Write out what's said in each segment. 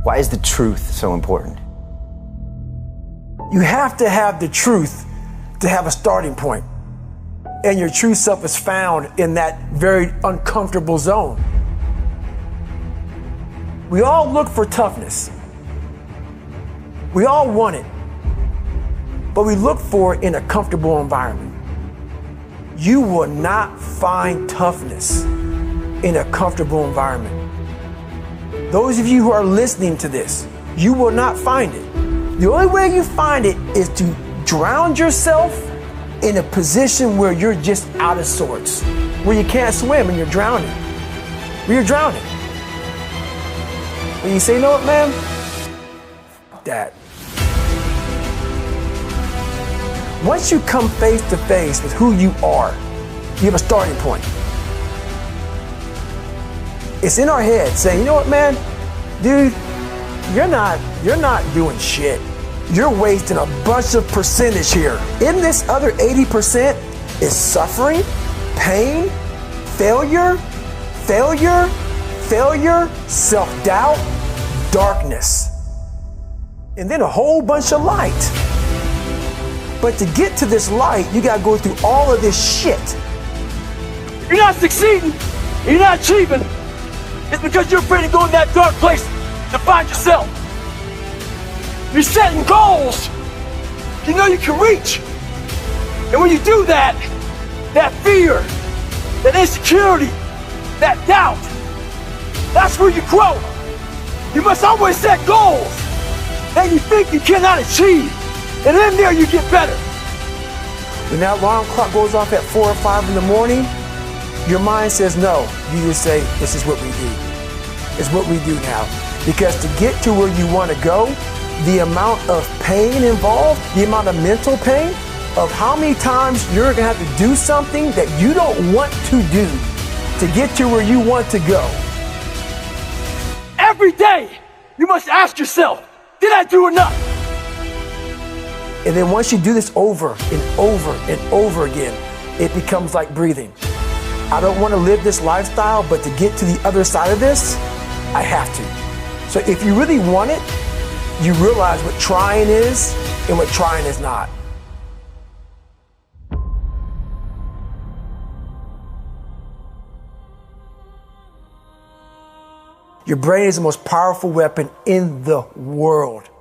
Why is the truth so important? You have to have the truth to have a starting point. And your true self is found in that very uncomfortable zone. We all look for toughness. We all want it. But we look for it in a comfortable environment. You will not find toughness in a comfortable environment. Those of you who are listening to this, you will not find it. The only way you find it is to drown yourself in a position where you're just out of sorts, where you can't swim and you're drowning. Where you're drowning. And you say, you know what, man? F that. Once you come face to face with who you are, you have a starting point. It's in our head saying, you know what, man? Dude, you're not doing shit. You're wasting a bunch of percentage here. In this other 80% is suffering, pain, failure, self-doubt, darkness, and then a whole bunch of light. But to get to this light, you gotta go through all of this shit. You're not succeeding, you're not achieving. It's because you're afraid to go in that dark place to find yourself. You're setting goals you know you can reach. And when you do that, that fear, that insecurity, that doubt, that's where you grow. You must always set goals that you think you cannot achieve. And in there you get better. When that alarm clock goes off at 4 or 5 in the morning, your mind says no. You just say, this is what we do. It's what we do now. Because to get to where you want to go, the amount of pain involved, the amount of mental pain, of how many times you're going to have to do something that you don't want to do to get to where you want to go. Every day, you must ask yourself, did I do enough? And then once you do this over and over and over again, it becomes like breathing. I don't want to live this lifestyle, but to get to the other side of this, I have to. So if you really want it, you realize what trying is and what trying is not. Your brain is the most powerful weapon in the world.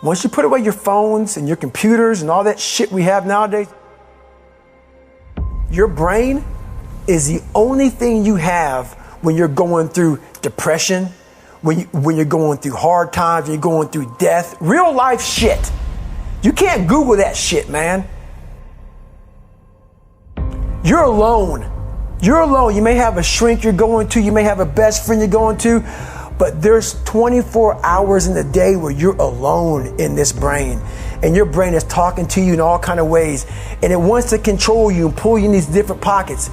Once you put away your phones and your computers and all that shit we have nowadays, your brain is the only thing you have when you're going through depression, when you're going through hard times, when you're going through death, real life shit. You can't Google that shit, man. You're alone. You're alone. You may have a shrink you're going to, you may have a best friend you're going to, but there's 24 hours in the day where you're alone in this brain. And your brain is talking to you in all kinds of ways. And it wants to control you and pull you in these different pockets.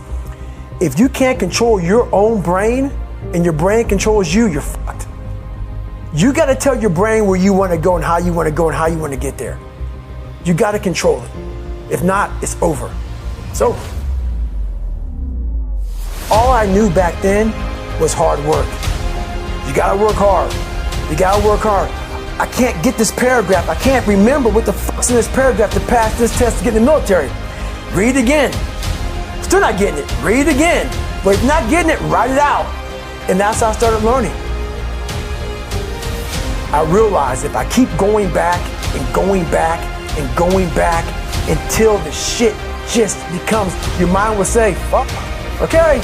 If you can't control your own brain and your brain controls you, you're fucked. You got to tell your brain where you want to go and how you want to go and how you want to get there. You got to control it. If not, it's over. It's over. All I knew back then was hard work. You got to work hard. You got to work hard. I can't get this paragraph. I can't remember what the fuck's in this paragraph to pass this test to get in the military. Read it again. Still not getting it. Read it again. But if you're not getting it, write it out. And that's how I started learning. I realized if I keep going back and going back and going back until the shit just becomes, your mind will say, fuck, okay,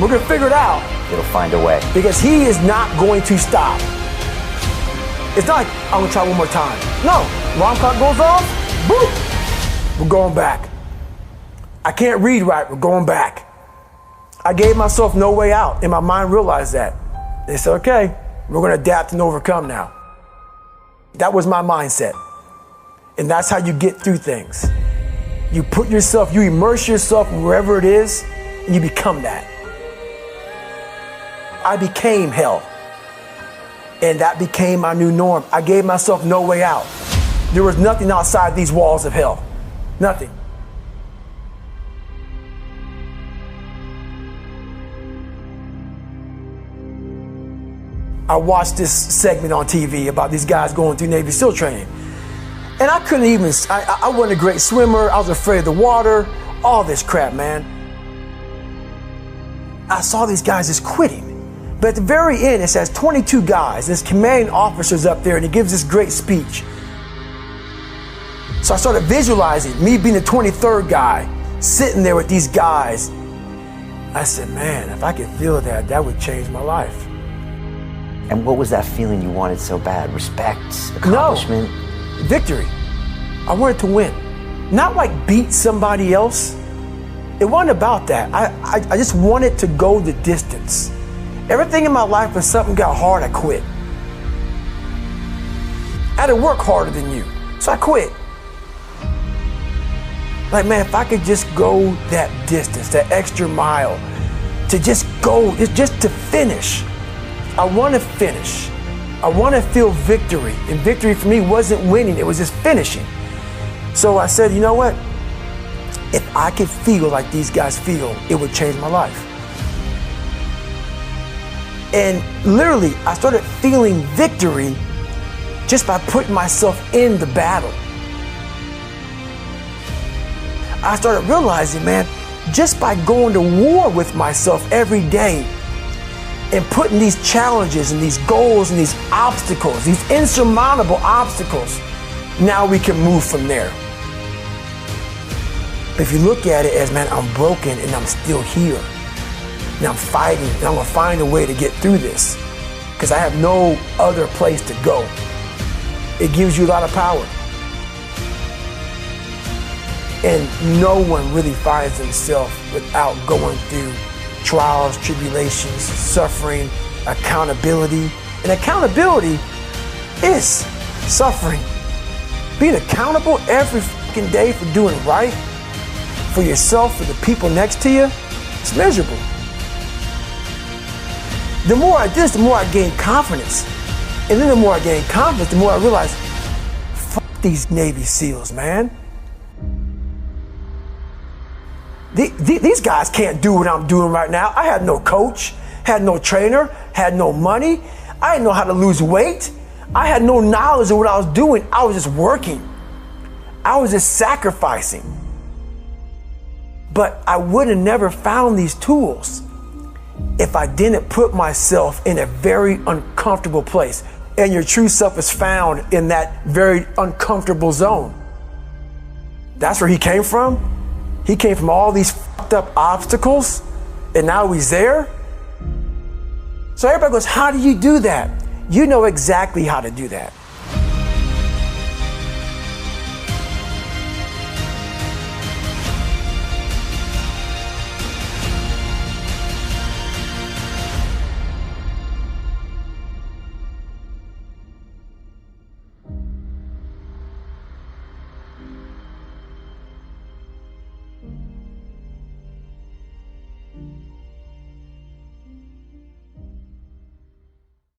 we're going to figure it out. It'll find a way. Because he is not going to stop. It's not like, I'm going to try one more time. No, alarm clock goes off, boom, we're going back. I can't read right, we're going back. I gave myself no way out, and my mind realized that. They said, okay, we're going to adapt and overcome now. That was my mindset. And that's how you get through things. You put yourself, you immerse yourself wherever it is, and you become that. I became hell. And that became my new norm. I gave myself no way out. There was nothing outside these walls of hell. Nothing. I watched this segment on TV about these guys going through Navy SEAL training. And I couldn't even, I wasn't a great swimmer. I was afraid of the water, all this crap, man. I saw these guys just quitting. But at the very end, it says 22 guys. This commanding officer's up there and he gives this great speech. So I started visualizing me being the 23rd guy, sitting there with these guys. I said, man, if I could feel that, that would change my life. And what was that feeling you wanted so bad? Respect? Accomplishment? No, victory. I wanted to win. Not like beat somebody else. It wasn't about that. I just wanted to go the distance. Everything in my life, when something got hard, I quit. I had to work harder than you, so I quit. Like, man, if I could just go that distance, that extra mile, to just go, just to finish. I want to finish. I want to feel victory. And victory for me wasn't winning, it was just finishing. So I said, you know what? If I could feel like these guys feel, it would change my life. And literally, I started feeling victory just by putting myself in the battle. I started realizing, man, just by going to war with myself every day and putting these challenges and these goals and these obstacles, these insurmountable obstacles, now we can move from there. If you look at it as, man, I'm broken and I'm still here. And I'm fighting and I'm gonna find a way to get through this because I have no other place to go. It gives you a lot of power. And no one really finds themselves without going through trials, tribulations, suffering, accountability. And accountability is suffering. Being accountable every fucking day for doing right for yourself, for the people next to you, it's miserable. The more I did this, the more I gained confidence. And then the more I gained confidence, the more I realized, fuck these Navy SEALs, man. These guys can't do what I'm doing right now. I had no coach, had no trainer, had no money. I didn't know how to lose weight. I had no knowledge of what I was doing. I was just working. I was just sacrificing. But I would have never found these tools if I didn't put myself in a very uncomfortable place. And your true self is found in that very uncomfortable zone. That's where he came from. He came from all these fucked up obstacles, and now he's there. So everybody goes, how do you do that? You know exactly how to do that.